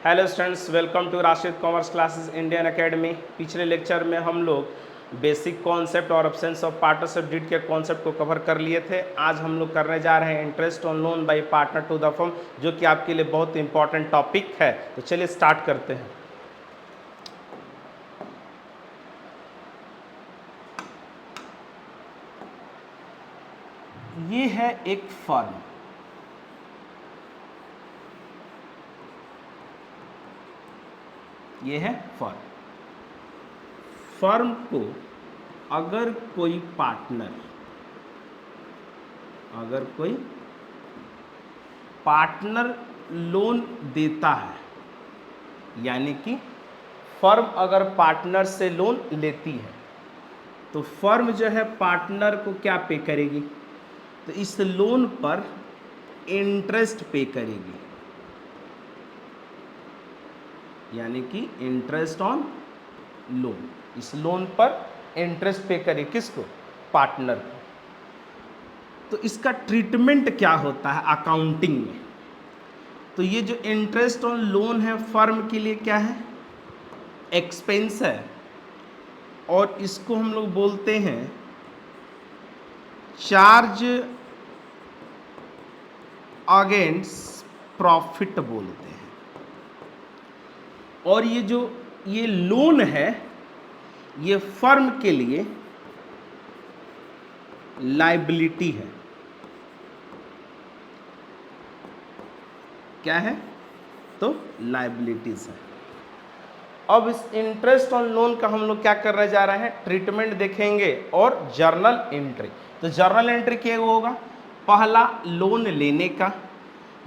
Hello students, welcome to Rashid commerce classes Indian academy. पिछले lecture में हम लोग बेसिक कॉन्सेप्ट और ऑप्शंस ऑफ पार्टनरशिप डीड के कॉन्सेप्ट को कवर कर लिए थे। आज हम लोग करने जा रहे हैं interest on loan by partner to the firm, जो कि आपके लिए बहुत इंपॉर्टेंट टॉपिक है। तो चलिए स्टार्ट करते हैं। ये है एक फर्म, ये है फर्म। फर्म को अगर कोई पार्टनर लोन देता है, यानी कि फर्म अगर पार्टनर से लोन लेती है तो फर्म जो है पार्टनर को क्या पे करेगी? तो इस लोन पर इंटरेस्ट पे करेगी, यानी कि इंटरेस्ट ऑन लोन। इस लोन पर इंटरेस्ट पे करे किसको? पार्टनर को। तो इसका ट्रीटमेंट क्या होता है अकाउंटिंग में? तो ये जो इंटरेस्ट ऑन लोन है फर्म के लिए क्या है? एक्सपेंस है, और इसको हम लोग बोलते हैं चार्ज अगेंस्ट प्रॉफिट बोलते हैं। और ये जो ये लोन है ये फर्म के लिए लायबिलिटी है। क्या है? तो लायबिलिटीज है। अब इस इंटरेस्ट ऑन लोन का हम लोग क्या करने जा रहे हैं? ट्रीटमेंट देखेंगे और जर्नल एंट्री। तो जर्नल एंट्री क्या होगा? पहला लोन लेने का,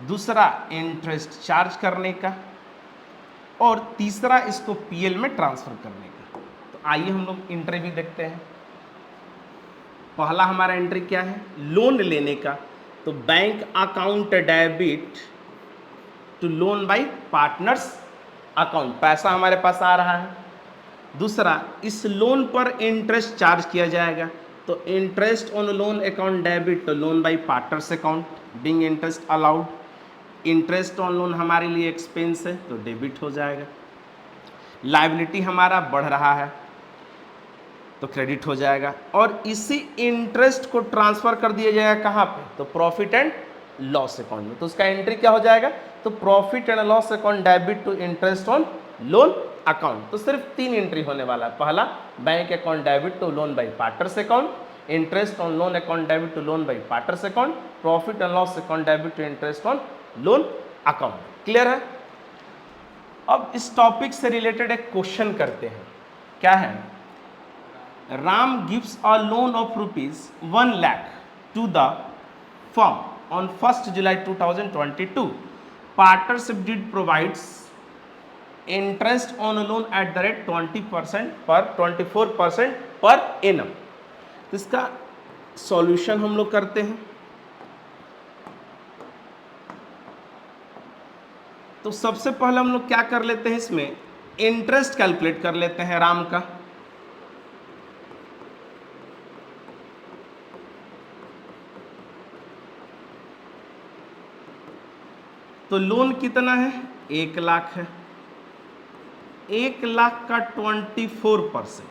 दूसरा इंटरेस्ट चार्ज करने का, और तीसरा इसको पीएल में ट्रांसफर करने का। तो आइए हम लोग एंट्री भी देखते हैं। पहला हमारा एंट्री क्या है? लोन लेने का। तो bank account debit to loan by partners account, पैसा हमारे पास आ रहा है। दूसरा, इस लोन पर इंटरेस्ट चार्ज किया जाएगा। तो interest on loan account debit to loan by partners account, being interest allowed. Interest on loan हमारे लिए एक्सपेंस है तो डेबिट हो जाएगा। लायबिलिटी हमारा बढ़ रहा है तो क्रेडिट हो जाएगा, और इसी इंटरेस्ट को ट्रांसफर कर दिया जाएगा कहाँ पे? तो प्रॉफिट एंड लॉस अकाउंट में। तो उसका एंट्री क्या हो जाएगा? तो profit and loss account debit to interest on loan account. तो सिर्फ 3 एंट्री होने वाला है। पहला, bank account debit to loan by partners account, interest on loan account debit to loan by partners account, profit and loss account debit to interest on loan account. Clear है? अब इस topic से related एक question करते हैं। क्या है? Ram gives a loan of ₹1 lakh to the firm on 1st July 2022. Partnership deed provides interest on a loan at the rate 20% पर 24% पर annum। तो इसका सॉल्यूशन हम लोग करते हैं। तो सबसे पहले हम लोग क्या कर लेते हैं, इसमें इंटरेस्ट कैलकुलेट कर लेते हैं राम का। तो लोन कितना है? 1 लाख है। 1 लाख का 24%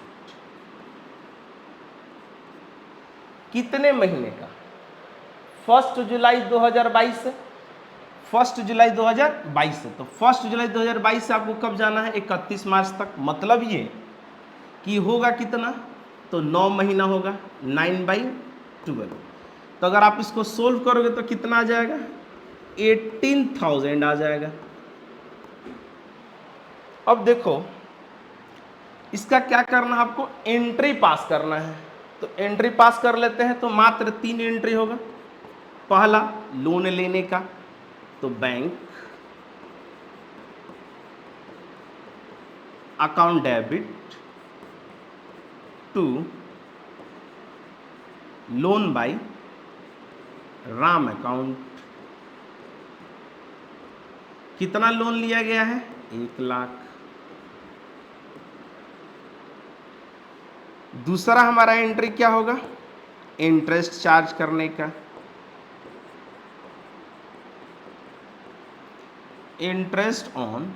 कितने महीने का? 1 जुलाई 2022 से। 1 जुलाई 2022 से। तो 1 जुलाई 2022 से आपको कब जाना है? 31 मार्च तक। मतलब ये कि होगा कितना? तो 9 महीना होगा, 9/12। तो अगर आप इसको सोल्व करोगे तो कितना आ जाएगा? 18,000 आ जाएगा। अब देखो, इसका क्या करना है आपको? एंट्री पास करना है। तो एंट्री पास कर लेते हैं। तो मात्र 3 एंट्री होगा। पहला, लोन लेने का, तो bank account debit to loan by Ram account. कितना लोन लिया गया है? 1 लाख। दूसरा हमारा एंट्री क्या होगा? इंटरेस्ट चार्ज करने का। Interest on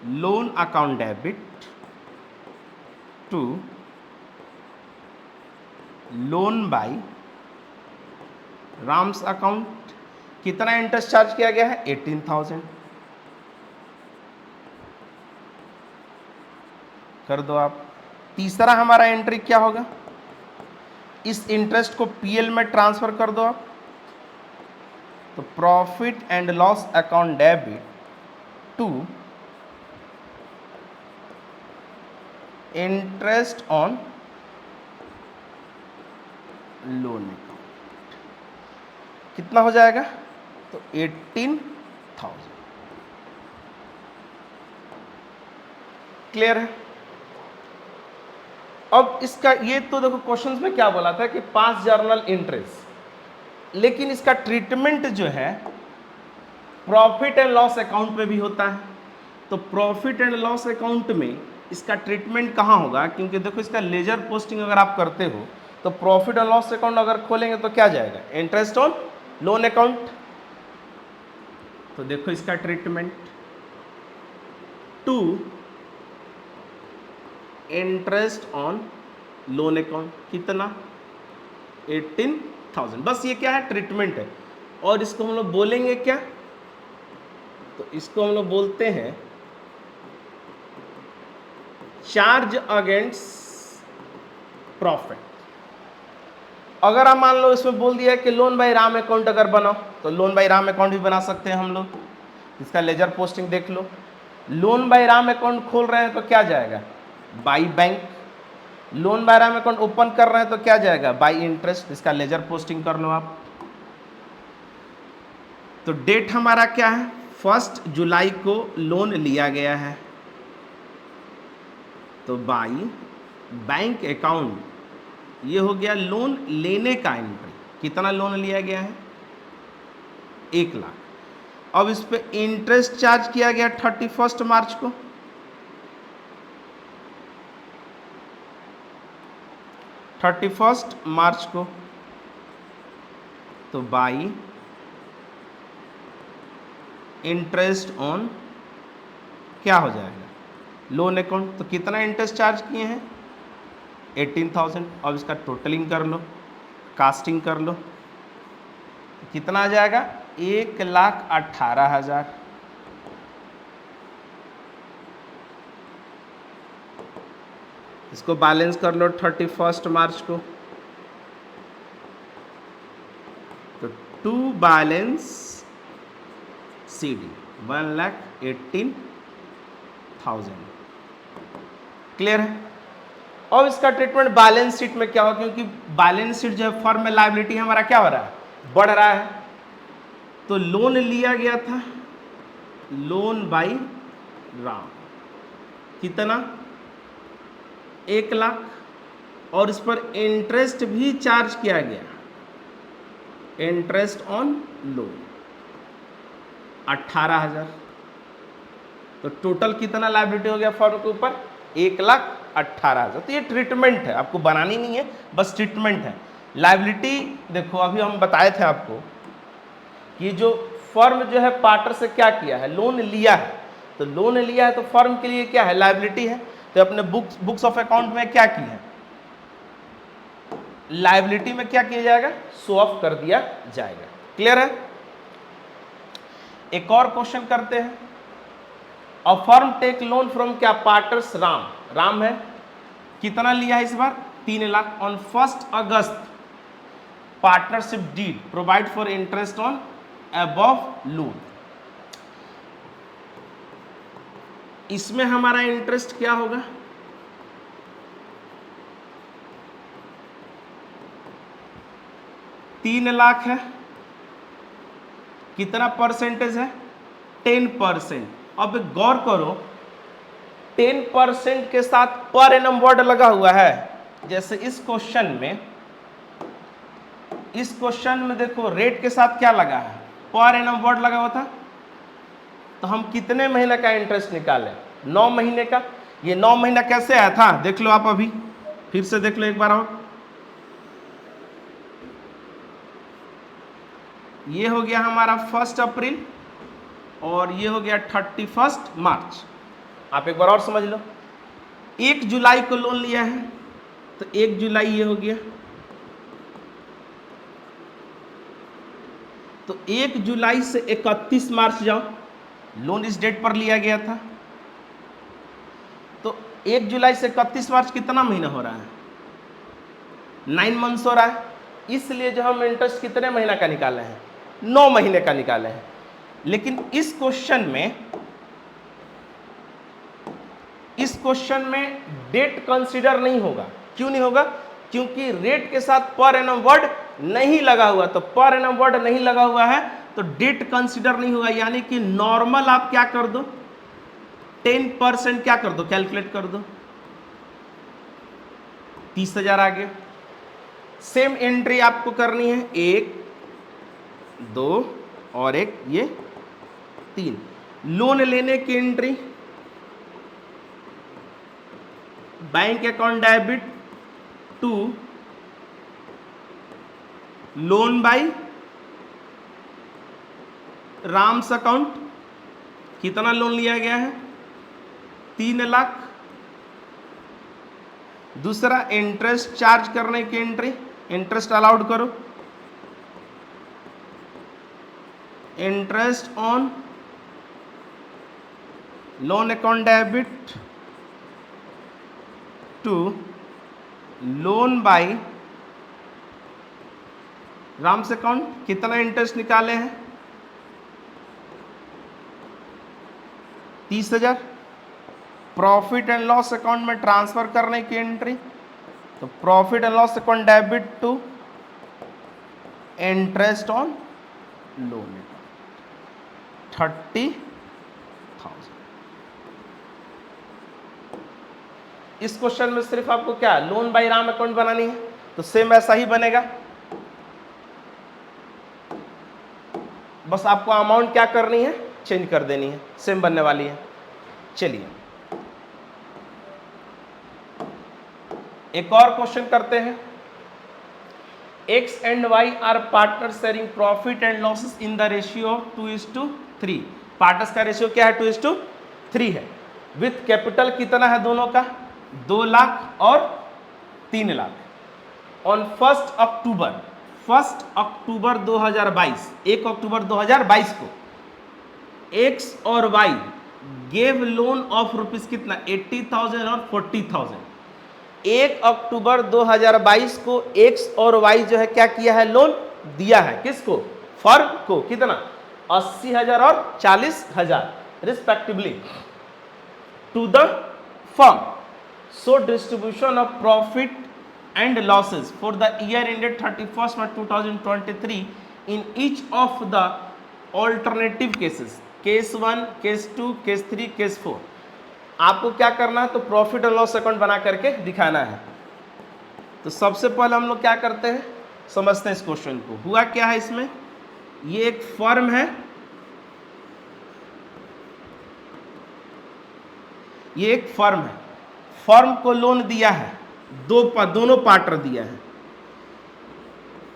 loan account debit to loan by Ram's account. कितना इंटरेस्ट चार्ज किया गया है? 18,000। कर दो आप। तीसरा हमारा एंट्री क्या होगा? इस इंटरेस्ट को पीएल में ट्रांसफर कर दो आप। तो profit and loss account debit to interest on loan account. कितना हो जाएगा? तो 18,000। क्लियर है? अब इसका ये तो देखो क्वेश्चंस में क्या बोला था कि 5 जर्नल एंट्रीज, लेकिन इसका ट्रीटमेंट जो है प्रॉफिट एंड लॉस अकाउंट में भी होता है। तो प्रॉफिट एंड लॉस अकाउंट में इसका ट्रीटमेंट कहाँ होगा? क्योंकि देखो इसका लेजर पोस्टिंग अगर आप करते हो तो प्रॉफिट एंड लॉस अकाउंट अगर खोलेंगे तो क्या जाएगा? Interest on loan account. तो देखो इसका treatment to interest on loan account. कितना? 18,000। बस ये क्या है? ट्रीटमेंट है। और इसको हम लोग बोलेंगे क्या? तो इसको हम लोग बोलते हैं चार्ज अगेंस्ट प्रॉफिट। अगर आप मान लो इसमें बोल दिया है कि लोन बाय राम अकाउंट अगर बनाओ, तो लोन बाय राम अकाउंट भी बना सकते हैं हम लोग। इसका लेजर पोस्टिंग देख लो। लोन बाय राम अकाउंट खोल रहे हैं तो क्या जाएगा? By bank. Loan by Ram account open कर रहे हैं तो क्या जाएगा? By interest. इसका लेजर पोस्टिंग कर लो आप। तो डेट हमारा क्या है? 1 जुलाई को लोन लिया गया है, तो बाई बैंक अकाउंट ये हो गया लोन लेने का एंट्री। कितना लोन लिया गया है? 1 लाख। अब इस पे इंटरेस्ट चार्ज किया गया 31 मार्च को। तो बाई इंटरेस्ट ऑन क्या हो जाएगा? Loan account. तो कितना इंटरेस्ट चार्ज किए हैं? 18,000। अब इसका टोटलिंग कर लो, कास्टिंग कर लो। कितना आ जाएगा? 1,18,000। इसको बैलेंस कर लो 31 मार्च को। तो टू बैलेंस CD 1,18,000। क्लियर है? अब इसका ट्रीटमेंट बैलेंस शीट में क्या होगा? क्योंकि बैलेंस शीट जो है फर्म में लायबिलिटी हमारा क्या हो रहा है? बढ़ रहा है। तो लोन लिया गया था लोन बाय राम। कितना? 1 लाख। और इस पर इंटरेस्ट भी चार्ज किया गया, इंटरेस्ट ऑन लोन 18,000। तो टोटल कितना लायबिलिटी हो गया फर्म के ऊपर? 1,18,000। तो ये ट्रीटमेंट है, आपको बनानी नहीं है, बस ट्रीटमेंट है। लायबिलिटी देखो अभी हम बताए थे आपको कि जो फर्म जो है पार्टनर से क्या किया है? लोन लिया है। तो लोन लिया है तो फर्म के लिए क्या है? लायबिलिटी है। तो अपने बुक्स ऑफ अकाउंट में क्या की है? लायबिलिटी में क्या किया जाएगा? शो ऑफ कर दिया जाएगा। क्लियर है? एक और क्वेश्चन करते हैं। A firm take loan from क्या? पार्टनर्स राम है। कितना लिया है इस बार? 3 lakh. On 1 August partnership deed provide for interest on above loan. इसमें हमारा इंटरेस्ट क्या होगा? 3 लाख है। कितना परसेंटेज है? 10%। अब गौर करो 10% के साथ पर एनम वर्ड लगा हुआ है। जैसे इस क्वेश्चन में देखो रेट के साथ क्या लगा है? पर एनम वर्ड लगा हुआ था। तो हम कितने महीने का इंटरेस्ट निकालें? 9 महीने का। ये 9 महीना कैसे आया था? देख लो आप, अभी फिर से देख लो एक बार और। ये हो गया हमारा 1 अप्रैल और ये हो गया 31 मार्च। आप एक बार और समझ लो, 1 जुलाई को लोन लिया है तो 1 जुलाई ये हो गया, तो 1 जुलाई से 31 मार्च जाओ, लोन इस डेट पर लिया गया था, तो 1 जुलाई से 31 मार्च कितना महीना हो रहा है? 9 मंथ्स हो रहा है। इसलिए जो हम इंटरेस्ट कितने महीना का निकाले हैं? 9 महीने का निकाले हैं। लेकिन इस क्वेश्चन में डेट कंसीडर नहीं होगा। क्यों नहीं होगा? क्योंकि रेट के साथ पर एनम वर्ड नहीं लगा हुआ, तो पर एनम वर्ड नहीं लगा हुआ है तो डेट कंसीडर नहीं होगा। यानी कि नॉर्मल आप क्या कर दो, 10% क्या कर दो, कैलकुलेट कर दो, 30,000 आ गया। सेम एंट्री आपको करनी है, 1, 2 और एक ये 3। लोन लेने की entry, bank account debit to loan by Ram's account. कितना लोन लिया गया है? 3 लाख। दूसरा इंटरेस्ट चार्ज करने की एंट्री, इंटरेस्ट अलाउड करो, interest on loan account debit to loan by Ram's account. कितना इंटरेस्ट निकाले हैं? 30,000। प्रॉफिट एंड लॉस अकाउंट में ट्रांसफर करने की एंट्री, तो profit and loss account debit to interest on loan 30,000। इस क्वेश्चन में सिर्फ आपको क्या लोन बाय राम अकाउंट बनानी है, तो सेम ऐसा ही बनेगा। बस आपको अमाउंट क्या करनी है, चेंज कर देनी है, सेम बनने वाली है। चलिए एक और क्वेश्चन करते हैं। X and Y are partner sharing profit and losses in the ratio 2:3। Partners का रेशियो क्या है? 2:3 है। विथ कैपिटल कितना है दोनों का? 2 लाख और 3 लाख। ऑन 1 अक्टूबर 2022, 1 अक्टूबर 2022 को X और Y gave loan of rupees कितना? 80,000 और 40,000। 1 अक्टूबर 2022 को X और Y जो है क्या किया है? लोन दिया है। किसको? फर्म को। कितना? 80,000 और 40,000 respectively to the firm. So distribution of profit and losses for the year ended 31st March 2023 in each of the alternative cases, case 1, case 2, case 3, case 4। आपको क्या करना है? तो प्रॉफिट एंड लॉस अकाउंट बना करके दिखाना है। तो सबसे पहले हम लोग क्या करते हैं, समझते हैं इस क्वेश्चन को। हुआ क्या है इसमें? ये एक फर्म है, ये एक फर्म है। फर्म को लोन दिया है, दोनों पार्टनर दिया है,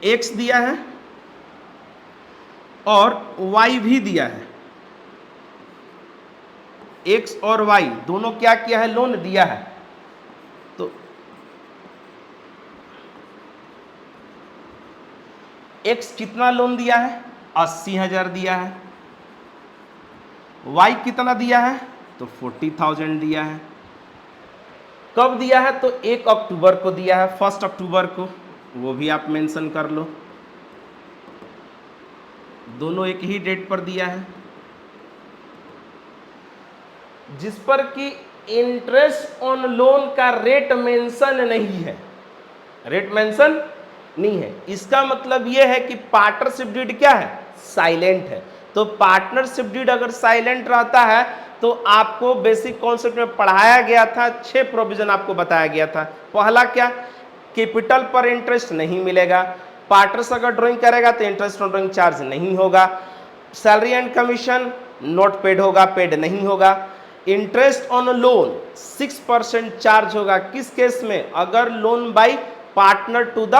X दिया है और Y भी दिया है। X और Y दोनों क्या किया है? लोन दिया है। तो X कितना लोन दिया है? 80,000 दिया है। Y कितना दिया है? तो 40,000 दिया है। कब दिया है? तो 1 अक्टूबर को दिया है, 1 अक्टूबर को, वो भी आप मेंशन कर लो। दोनों एक ही डेट पर दिया है, जिस पर कि इंटरेस्ट ऑन लोन का रेट मेंशन नहीं है। रेट मेंशन नहीं है। इसका मतलब यह है कि पार्टनरशिप डीड क्या है? साइलेंट है। तो पार्टनरशिप डीड अगर साइलेंट रहता है तो आपको बेसिक कॉन्सेप्ट में पढ़ाया गया था, 6 प्रोविजन आपको बताया गया था। पहला क्या? कैपिटल पर इंटरेस्ट नहीं मिलेगा। पार्टनर्स अगर ड्राइंग करेगा तो इंटरेस्ट ऑन ड्राइंग चार्ज नहीं होगा। Salary and commission not paid होगा, पेड नहीं होगा। इंटरेस्ट ऑन लोन 6% चार्ज होगा। किस केस में? अगर loan by partner to the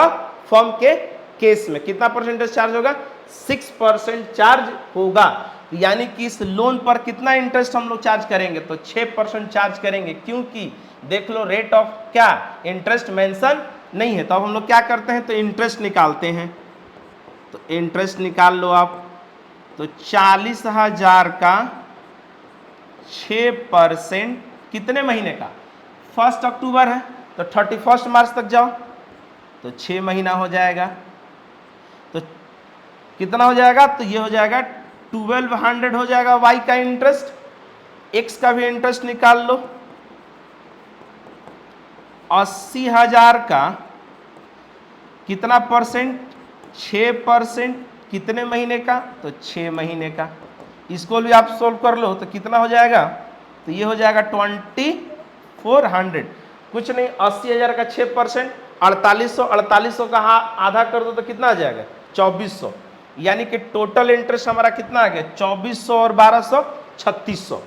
firm के केस में। कितना परसेंटेज चार्ज होगा? 6% चार्ज होगा। यानी कि इस लोन पर कितना इंटरेस्ट हम लोग चार्ज करेंगे, तो 6% चार्ज करेंगे, क्योंकि देख लो रेट ऑफ क्या इंटरेस्ट मेंशन नहीं है। तो अब हम लोग क्या करते हैं, तो इंटरेस्ट निकालते हैं। तो इंटरेस्ट निकाल लो आप। तो 40,000 का 6% कितने महीने का, 1 अक्टूबर है तो 31 मार्च तक जाओ तो 6 महीना हो जाएगा। तो कितना हो जाएगा, तो ये हो जाएगा 1200 हो जाएगा वाई का इंटरेस्ट। एक्स का भी इंटरेस्ट निकाल लो। 80,000 का कितना परसेंट, 6%, कितने महीने का, तो 6 महीने का। इसको भी आप सोल्व कर लो तो कितना हो जाएगा, तो ये हो जाएगा 2400। कुछ नहीं, 80,000 का 6%, 4800, 4800 का आधा कर दो तो कितना आ जाएगा, 2400। यानी कि टोटल इंटरेस्ट हमारा कितना आ गया, 2400 और 1200, 3600।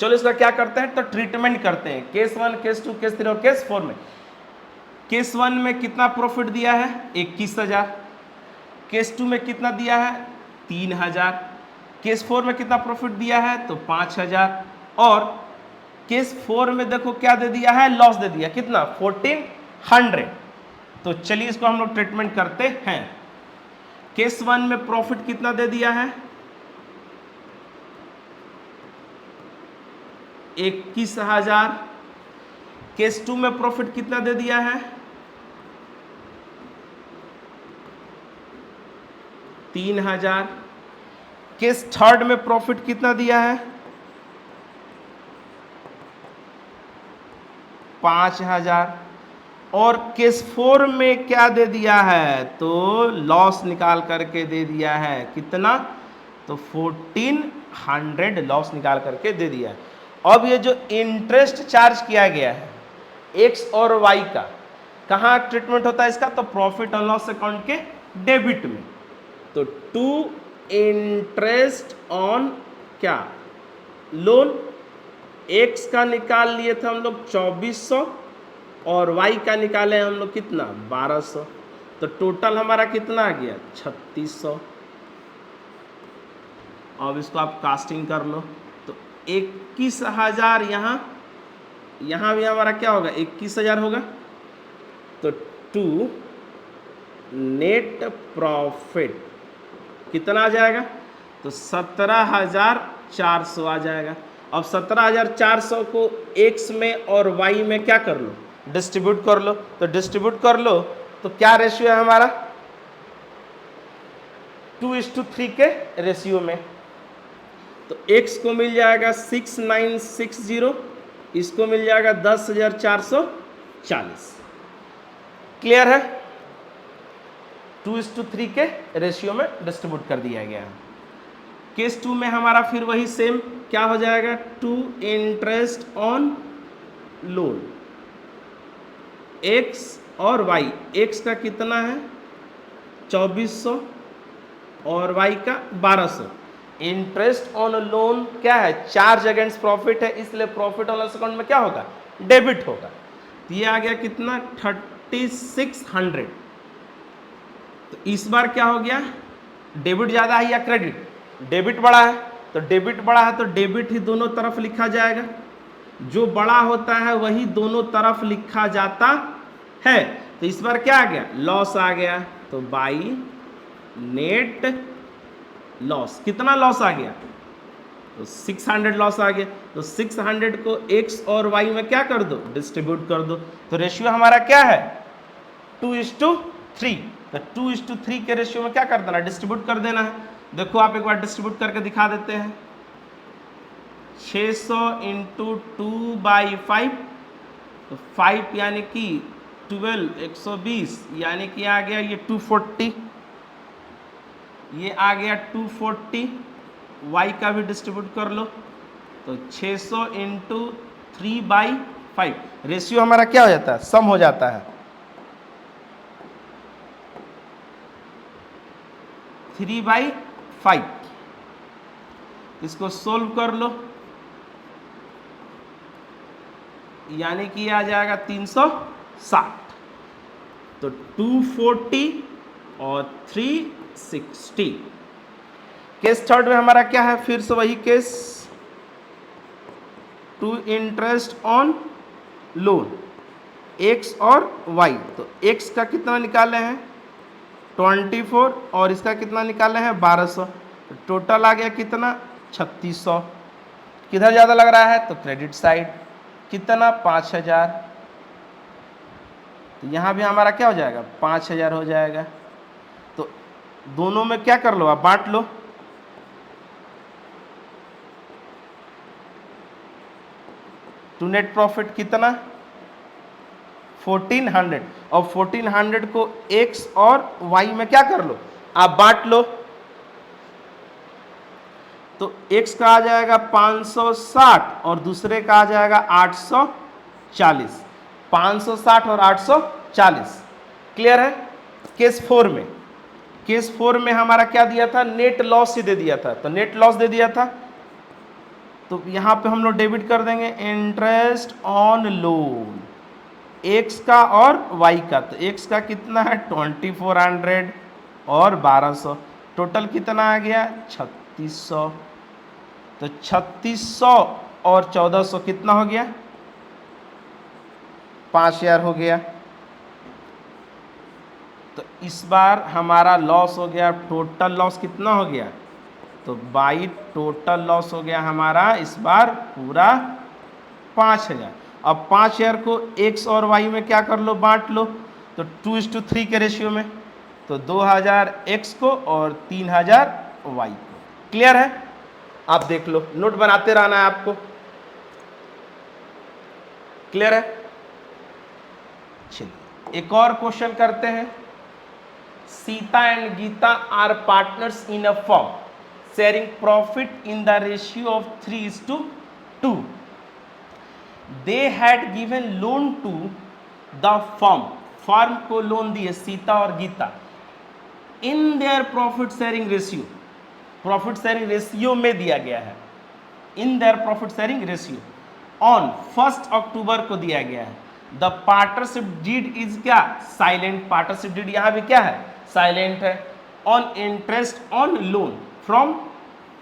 चलो इसका क्या करते हैं, तो ट्रीटमेंट करते हैं। केस 1, केस 2, केस 3 और केस 4 में। केस 1 में कितना प्रॉफिट दिया है, 21,000। केस 2 में कितना दिया है, 3,000। केस 4 में कितना प्रॉफिट दिया है, तो 5,000। और केस 4 में देखो क्या दे दिया है, लॉस दे दिया, कितना, 1400। तो चलिए इसको हम लोग ट्रीटमेंट करते हैं। केस 1 में प्रॉफिट कितना दे दिया है, 21,000। केस 2 में प्रॉफिट कितना दे दिया है, 3,000। केस 3 में प्रॉफिट कितना दिया है, 5,000। और केस 4 में क्या दे दिया है, तो लॉस निकाल करके दे दिया है, कितना, तो 1400 लॉस निकाल करके दे दिया है। अब ये जो इंटरेस्ट चार्ज किया गया है एक्स और वाई का, कहाँ ट्रीटमेंट होता है इसका, तो प्रॉफिट और लॉस अकाउंट के डेबिट में। तो टू इंटरेस्ट ऑन क्या, लोन। एक्स का निकाल लिए थे हम लोग 2400 और वाई का निकाले हम लोग कितना, 1200। तो टोटल हमारा कितना आ गया, 3600। अब इसको आप कास्टिंग कर लो तो 21,000 यहाँ भी हमारा क्या होगा, 21,000 होगा। तो टू नेट प्रॉफिट कितना आ जाएगा, तो 17,400 आ जाएगा। अब 17,400 को एक्स में और वाई में क्या कर लो, डिस्ट्रीब्यूट कर लो। तो डिस्ट्रीब्यूट कर लो तो क्या रेशियो है हमारा, 2:3 के रेशियो में। तो x को मिल जाएगा 6960, इसको मिल जाएगा 10,440। क्लियर है, 2:3 के रेशियो में डिस्ट्रीब्यूट कर दिया गया है। केस 2 में हमारा फिर वही सेम क्या हो जाएगा, to interest on loan x और y। x का कितना है 2400 और y का 1200। इंटरेस्ट ऑन लोन क्या है, चार्ज अगेंस्ट प्रॉफिट है, इसलिए प्रॉफिट और लॉस अकाउंट में क्या होगा, डेबिट होगा। तो ये आ गया कितना, 3600। तो इस बार क्या हो गया, डेबिट ज़्यादा है या क्रेडिट, डेबिट बड़ा है। तो डेबिट बड़ा है तो डेबिट ही दोनों तरफ लिखा जाएगा, जो बड़ा होता है वही दोनों तरफ लिखा जाता है। तो इस बार क्या आ गया, लॉस आ गया। तो बाई नेट लॉस, कितना लॉस आ गया, तो 600 लॉस आ गया। तो 600 को x और y में क्या कर दो, डिस्ट्रीब्यूट कर दो। तो रेशियो हमारा क्या है, 2:3। तो 2:3 के रेशियो में क्या कर देना, डिस्ट्रीब्यूट कर देना है। देखो आप एक बार डिस्ट्रीब्यूट करके दिखा देते हैं। 600 × 2/5, तो 5 यानी कि 12, 120 यानी कि आ गया ये 240, ये आ गया 240। y का भी डिस्ट्रीब्यूट कर लो तो 600 × 3/5, रेशियो हमारा क्या हो जाता है, सम हो जाता है, 3/5। इसको सोल्व कर लो यानी कि आ जाएगा 360। तो 240 और 360 केस थर्ड में हमारा क्या है, फिर से वही case, to interest on loan X और वाई। तो एक्स का कितना निकाले हैं 24 और इसका कितना निकाले हैं 1200, तो टोटल आ गया कितना 3600। किधर ज़्यादा लग रहा है तो क्रेडिट साइड, कितना 5000। तो यहाँ भी हमारा क्या हो जाएगा 5000 हो जाएगा। तो दोनों में क्या कर लो आप बांट लो, टू नेट प्रॉफिट कितना 1400, और 1400 को x और y में क्या कर लो आप बांट लो। तो x का आ जाएगा 560 और दूसरे का आ जाएगा 840, 560 और 840। क्लियर है। केस 4 में, केस 4 में हमारा क्या दिया था, नेट लॉस ही दे दिया था। तो नेट लॉस दे दिया था तो यहाँ पे हम लोग डेबिट कर देंगे इंटरेस्ट ऑन लोन x का और y का। तो x का कितना है 2400 और 1200, टोटल कितना आ गया 3600। तो 3600 और 1400 कितना हो गया 5000 हो गया। तो इस बार हमारा लॉस हो गया, टोटल लॉस कितना हो गया, तो बाई टोटल लॉस हो गया हमारा इस बार पूरा 5000। अब 5000 को x और y में क्या कर लो बांट लो, तो 2:3 के रेशियो में, तो 2000 x को और 3000 y को। क्लियर है। आप देख लो, नोट बनाते रहना है आपको। क्लियर है। चलिए एक और क्वेश्चन करते हैं। Sita and Gita are partners in a firm sharing profit in the ratio of 3:2। They had given loan to the firm, firm को लोन दिए सीता और Gita, in their profit sharing ratio, profit sharing ratio में दिया गया है, in their profit sharing ratio on 1 अक्टूबर को दिया गया है। द पार्टनरशिप डीड इज क्या साइलेंट, पार्टनरशिप डीड यहां भी क्या है साइलेंट है। On interest on loan from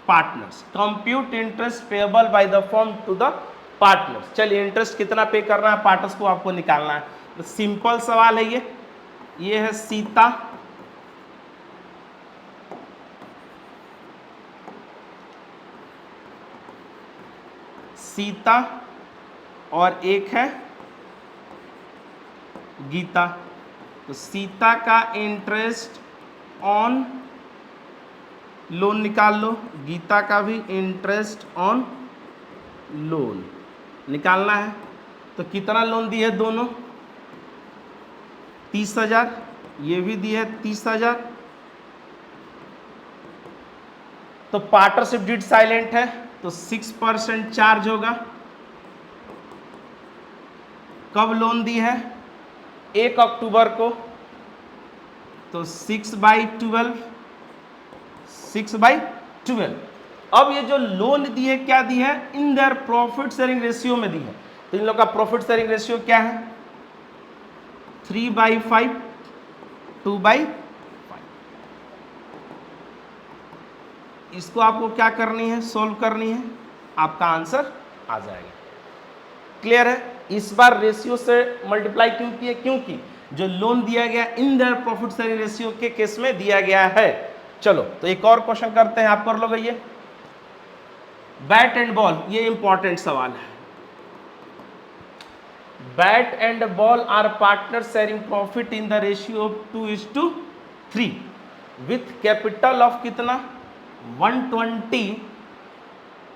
partners, compute interest payable by the firm to the partners. चलिए इंटरेस्ट कितना पे करना है पार्टनर्स को आपको निकालना है। तो सिंपल सवाल है ये है सीता सीता और एक है गीता। तो सीता का इंटरेस्ट ऑन लोन निकाल लो, गीता का भी इंटरेस्ट ऑन लोन निकालना है। तो कितना लोन दी है दोनों 30,000, ये भी दी है 30,000। तो पार्टनरशिप डीड साइलेंट है तो 6% चार्ज होगा। कब लोन दी है 1 अक्टूबर को, तो 6/12, 6/12। अब ये जो लोन दी है क्या दी है in their profit sharing ratio में दी है। तो इन लोग का प्रॉफिट शेयरिंग रेशियो क्या है 3/5, 2/5। इसको आपको क्या करनी है सॉल्व करनी है, आपका आंसर आ जाएगा। क्लियर है। इस बार रेशियो से मल्टीप्लाई क्यों किए, क्योंकि जो लोन दिया गया इन देयर प्रॉफिट शेयरिंग रेशियो के केस में दिया गया है। चलो तो एक और क्वेश्चन करते हैं, आप कर लोगे ये बैट एंड बॉल, ये इंपॉर्टेंट सवाल है। Bat and ball are partner sharing profit in the ratio of 2:3 with capital of कितना 120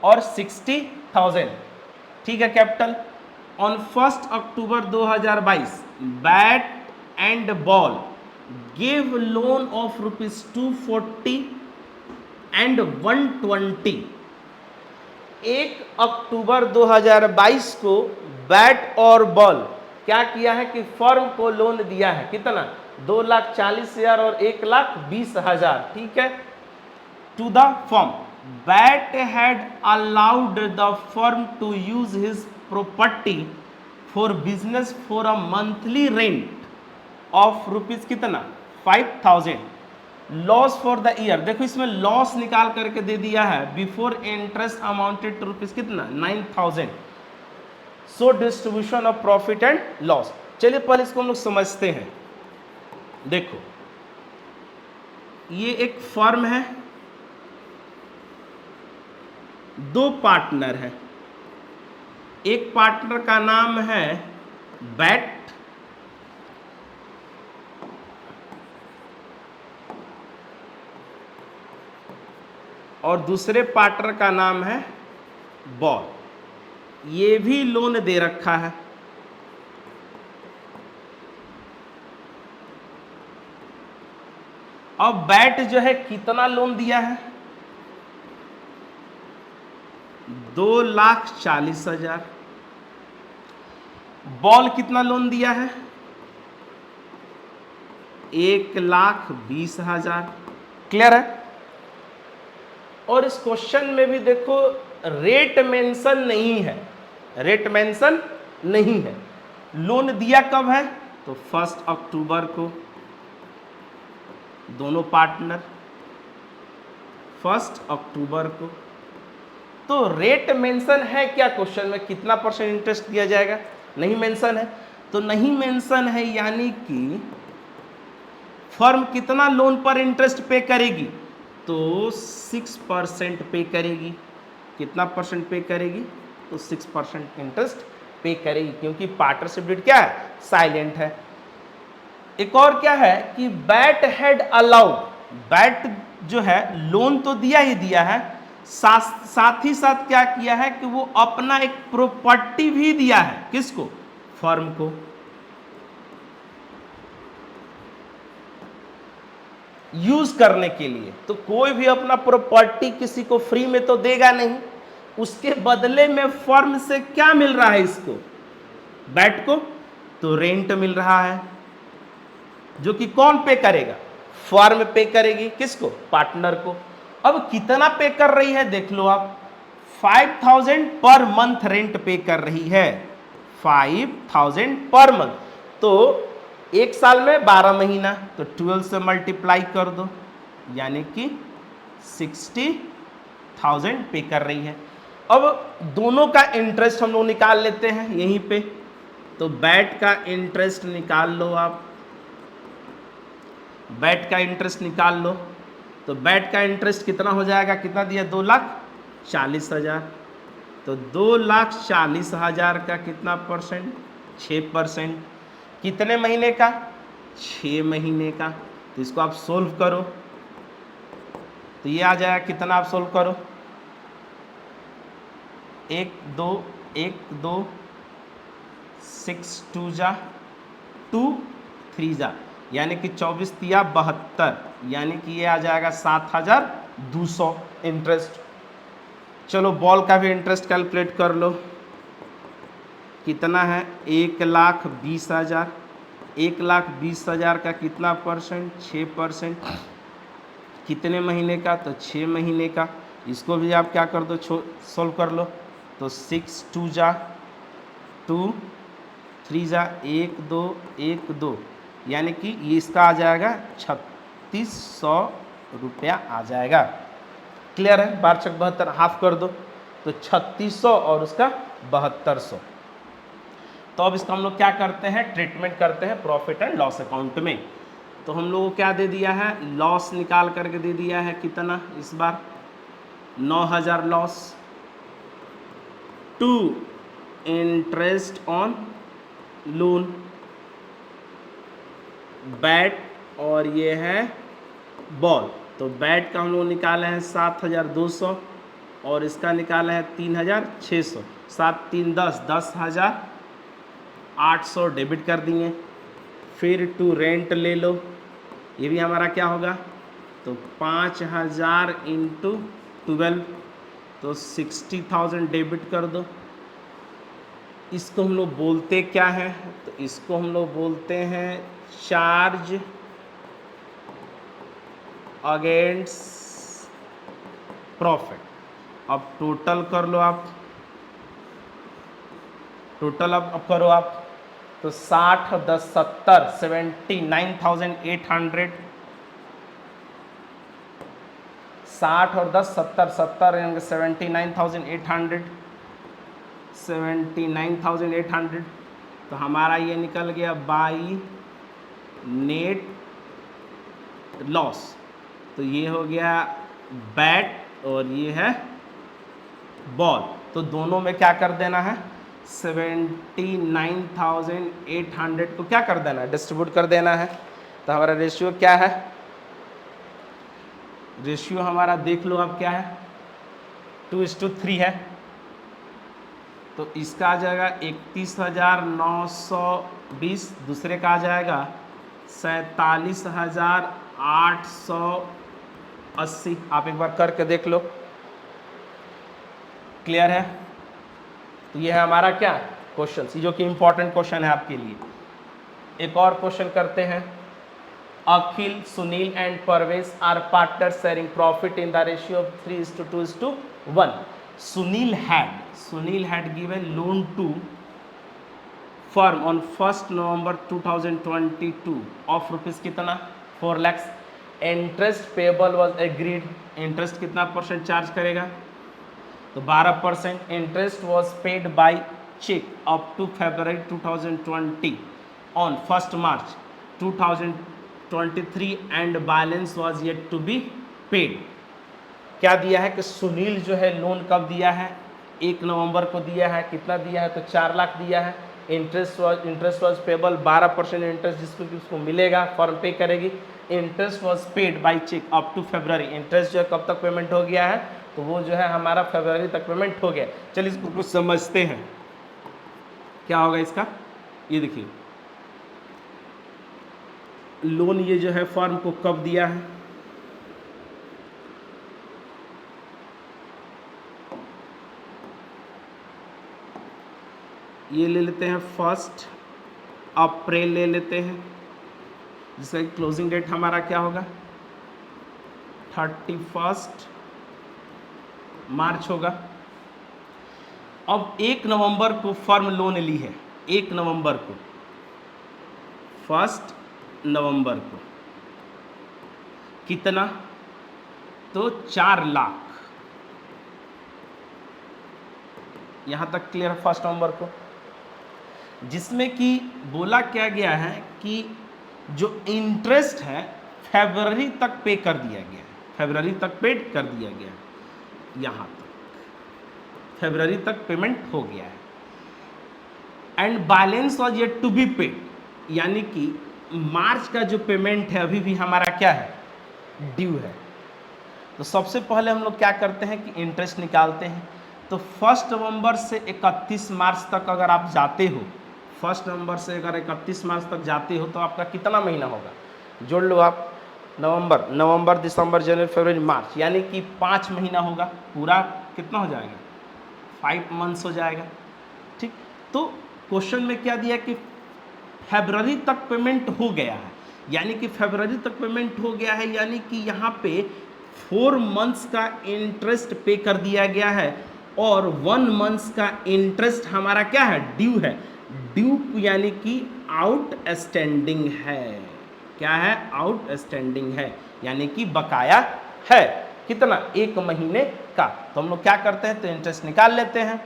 और 60,000। ठीक है capital. On 1 October 2022 bat and ball give loan of ₹240 and 120। 1 अक्टूबर 2022 को बैट और बॉल क्या किया है कि फर्म को लोन दिया है कितना 2,40,000 और 1,20,000। ठीक है। To the firm, bat had allowed the firm to use his property for business for a monthly rent of rupees कितना 5,000। लॉस फॉर द ईयर, देखो इसमें लॉस निकाल करके दे दिया है, before interest amounted to rupees कितना 9000, so distribution of profit and loss. चलिए पहले इसको हम लोग समझते हैं। देखो ये एक फर्म है, दो पार्टनर है, एक पार्टनर का नाम है बैट और दूसरे पार्टनर का नाम है बॉल। ये भी लोन दे रखा है, अब बैट जो है कितना लोन दिया है 2,40,000, बॉल कितना लोन दिया है 1,20,000। क्लियर है। और इस क्वेश्चन में भी देखो रेट मेंशन नहीं है, रेट मेंशन नहीं है। लोन दिया कब है तो 1 अक्टूबर को, दोनों पार्टनर 1 अक्टूबर को। तो रेट मेंशन है क्या क्वेश्चन में, कितना परसेंट इंटरेस्ट दिया जाएगा, नहीं मेंशन है। तो नहीं मेंशन है यानी कि फर्म कितना लोन पर इंटरेस्ट पे करेगी तो 6% पे करेगी। कितना परसेंट पे करेगी तो 6% इंटरेस्ट पे करेगी, क्योंकि पार्टनरशिप डीड क्या है साइलेंट है। एक और क्या है कि बैट हैड अलाउड, बैट जो है लोन तो दिया ही दिया है, साथ ही साथ क्या किया है कि वो अपना एक प्रॉपर्टी भी दिया है, किसको फर्म को। यूज करने के लिए। तो कोई भी अपना प्रॉपर्टी किसी को फ्री में तो देगा नहीं, उसके बदले में फर्म से क्या मिल रहा है इसको बैट को, तो रेंट मिल रहा है, जो कि कौन पे करेगा फर्म पे करेगी, किसको पार्टनर को। अब कितना पे कर रही है देख लो आप, 5,000 पर मंथ रेंट पे कर रही है, 5,000 पर मंथ। तो एक साल में 12 महीना, तो 12 से मल्टीप्लाई कर दो, यानी कि 60,000 पे कर रही है। अब दोनों का इंटरेस्ट हम लोग निकाल लेते हैं यहीं पे। तो बैट का इंटरेस्ट निकाल लो आप, बैट का इंटरेस्ट निकाल लो। तो बैट का इंटरेस्ट कितना हो जाएगा, कितना दिया 2,40,000। तो 2,40,000 का कितना परसेंट 6%। कितने महीने का 6 महीने का। तो इसको आप सोल्व करो तो ये आ जाएगा, कितना आप सोल्व करो 1 2 1 2 6 2 जा 2 3 जा, यानी कि 24 तिया 72, यानी कि ये आ जाएगा 7,200 इंटरेस्ट। चलो बॉल का भी इंटरेस्ट कैलकुलेट कर लो, कितना है 1,20,000। 1,20,000 का कितना परसेंट 6%। कितने महीने का तो 6 महीने का। इसको भी आप क्या कर दो सोल्व कर लो। तो 6 2 जा 2 3 जा 1 2 1 2, यानी कि ये इसका आ जाएगा 3,600 रुपया आ जाएगा। क्लियर है। 12×72 हाफ कर दो तो 3,600 और उसका 7,200। तो अब इसका हम लोग क्या करते हैं, ट्रीटमेंट करते हैं प्रॉफिट एंड लॉस अकाउंट में। तो हम लोगों को क्या दे दिया है, लॉस निकाल करके दे दिया है, कितना इस बार 9,000 loss to interest on loan bat और ये है बॉल। तो बैट का हम लोग निकाले हैं 7,200 और इसका निकाला है 3,600। 7 3 10, 10,800 डेबिट कर दिए। फिर टू रेंट ले लो, ये भी हमारा क्या होगा तो 5,000 इंटू 12, तो 60,000 डेबिट कर दो। इसको हम लोग बोलते क्या है, तो इसको हम लोग बोलते हैं चार्ज अगेंस्ट प्रॉफिट। अब टोटल कर लो आप, टोटल अब करो आप, तो 60 10 70 79,800 60 और 10 70, 70 यानी 79,800, 79,800। तो हमारा ये निकल गया बाई नेट लॉस। तो ये हो गया बैट और ये है बॉल। तो दोनों में क्या कर देना है, 79,800 को क्या कर देना है, डिस्ट्रीब्यूट कर देना है। तो हमारा रेशियो क्या है, रेशियो हमारा देख लो अब क्या है, 2:3 है। तो इसका आ जाएगा 31,920, दूसरे का आ जाएगा 47,880। आप एक बार करके देख लो, क्लियर है। तो ये है हमारा क्या क्वेश्चन, जो कि इंपॉर्टेंट क्वेश्चन है आपके लिए। एक और क्वेश्चन करते हैं। Akhil, Sunil and Parvez are partner sharing profit in the ratio of 3:2:1। Sunil had given loan to firm on 1st November 2022 of rupees कितना, 4 lakhs। Interest payable was agreed, interest कितना परसेंट चार्ज करेगा, तो 12%। Interest was paid by cheque up to February 2020 on 1st March 2023 and balance was yet to be paid. क्या दिया है कि सुनील जो है लोन कब दिया है, 1 नवंबर को दिया है। कितना दिया है, तो 4 लाख दिया है। इंटरेस्ट वॉज पेबल 12% इंटरेस्ट जिसको मिलेगा, फर्म पे करेगी। Interest was paid by cheque up to February, interest जो है कब तक पेमेंट हो गया है, तो वो जो है हमारा फरवरी तक पेमेंट हो गया। चलिए इसको कुछ समझते हैं, क्या होगा इसका। ये देखिए, लोन ये जो है फर्म को कब दिया है, ये ले लेते हैं 1 अप्रैल ले लेते हैं, जिसका क्लोजिंग डेट हमारा क्या होगा, 31 मार्च होगा। अब 1 नवंबर को फर्म लोन ली है, 1 नवंबर को, 1 नवंबर को कितना, तो 4 लाख। यहाँ तक क्लियर है, 1 नवंबर को, जिसमें कि बोला क्या गया है कि जो इंटरेस्ट है फरवरी तक पे कर दिया गया है, फरवरी तक पेड कर दिया गया है, यहाँ तक फरवरी तक पेमेंट हो गया है। And balance was yet to be paid, यानी कि मार्च का जो पेमेंट है अभी भी हमारा क्या है, ड्यू है। तो सबसे पहले हम लोग क्या करते हैं कि इंटरेस्ट निकालते हैं। तो 1 नवंबर से 31 मार्च तक अगर आप जाते हो, 1 नवंबर से अगर 31 मार्च तक जाते हो तो आपका कितना महीना होगा, जोड़ लो आप, नवंबर दिसंबर जनवरी फरवरी मार्च, यानी कि 5 महीना होगा। पूरा कितना हो जाएगा, 5 मंथ्स हो जाएगा। ठीक, तो क्वेश्चन में क्या दिया कि फरवरी तक पेमेंट हो गया है, यानी कि फरवरी तक पेमेंट हो गया है, यानी कि यहाँ पे 4 मंथ्स का इंटरेस्ट पे कर दिया गया है और 1 मंथ्स का इंटरेस्ट हमारा क्या है, ड्यू है। ड्यू यानी कि आउटस्टैंडिंग है। क्या है, आउटस्टैंडिंग है, यानी कि बकाया है। कितना, 1 महीने का। तो हम लोग क्या करते हैं, तो इंटरेस्ट निकाल लेते हैं।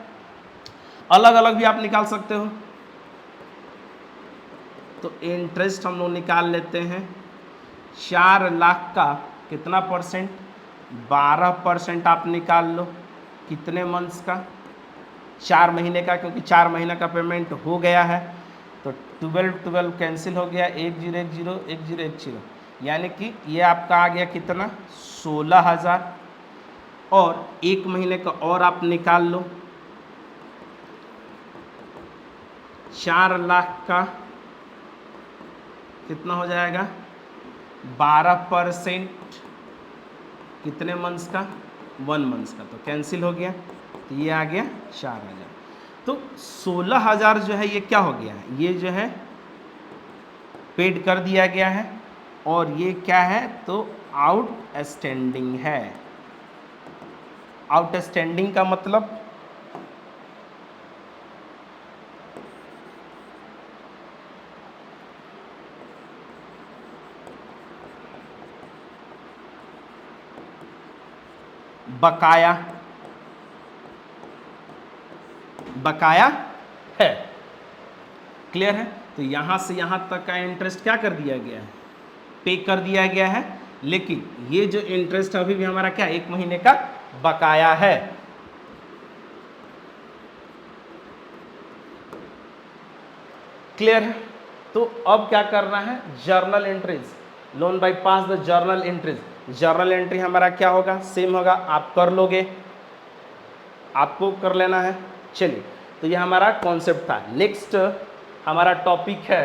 अलग अलग भी आप निकाल सकते हो। तो इंटरेस्ट हम लोग निकाल लेते हैं 4 लाख का कितना परसेंट, 12% आप निकाल लो। कितने मंथ्स का, 4 महीने का, क्योंकि 4 महीने का पेमेंट हो गया है। तो 12 कैंसिल हो गया, 1010 यानी कि ये आपका आ गया कितना, 16,000। और 1 महीने का और आप निकाल लो, 4 लाख का कितना हो जाएगा, 12% कितने मंथ्स का, 1 मंथ्स का। तो कैंसिल हो गया, तो ये आ गया 4,000। तो 16,000 जो है ये क्या हो गया है, ये जो है पेड कर दिया गया है। और ये क्या है, तो आउटस्टैंडिंग है। आउटस्टैंडिंग का मतलब बकाया बकाया है। क्लियर है? तो यहां से यहां तक का इंटरेस्ट क्या कर दिया गया है, पे कर दिया गया है, लेकिन ये जो इंटरेस्ट अभी भी हमारा क्या 1 महीने का बकाया है। क्लियर है? तो अब क्या करना है, journal entries, loan by pass the journal entries. Journal entry हमारा क्या होगा, सेम होगा, आप कर लोगे, आपको कर लेना है। चलिए, तो ये हमारा कॉन्सेप्ट था। नेक्स्ट हमारा टॉपिक है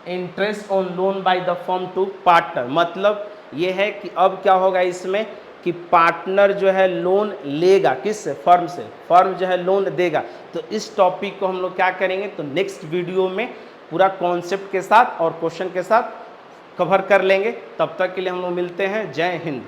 interest on loan by the firm to partner. मतलब ये है कि अब क्या होगा इसमें कि पार्टनर जो है लोन लेगा किससे, फर्म से, फर्म जो है लोन देगा। तो इस टॉपिक को हम लोग क्या करेंगे, तो नेक्स्ट वीडियो में पूरा कॉन्सेप्ट के साथ और क्वेश्चन के साथ कवर कर लेंगे। तब तक के लिए हम लोग मिलते हैं। जय हिंद।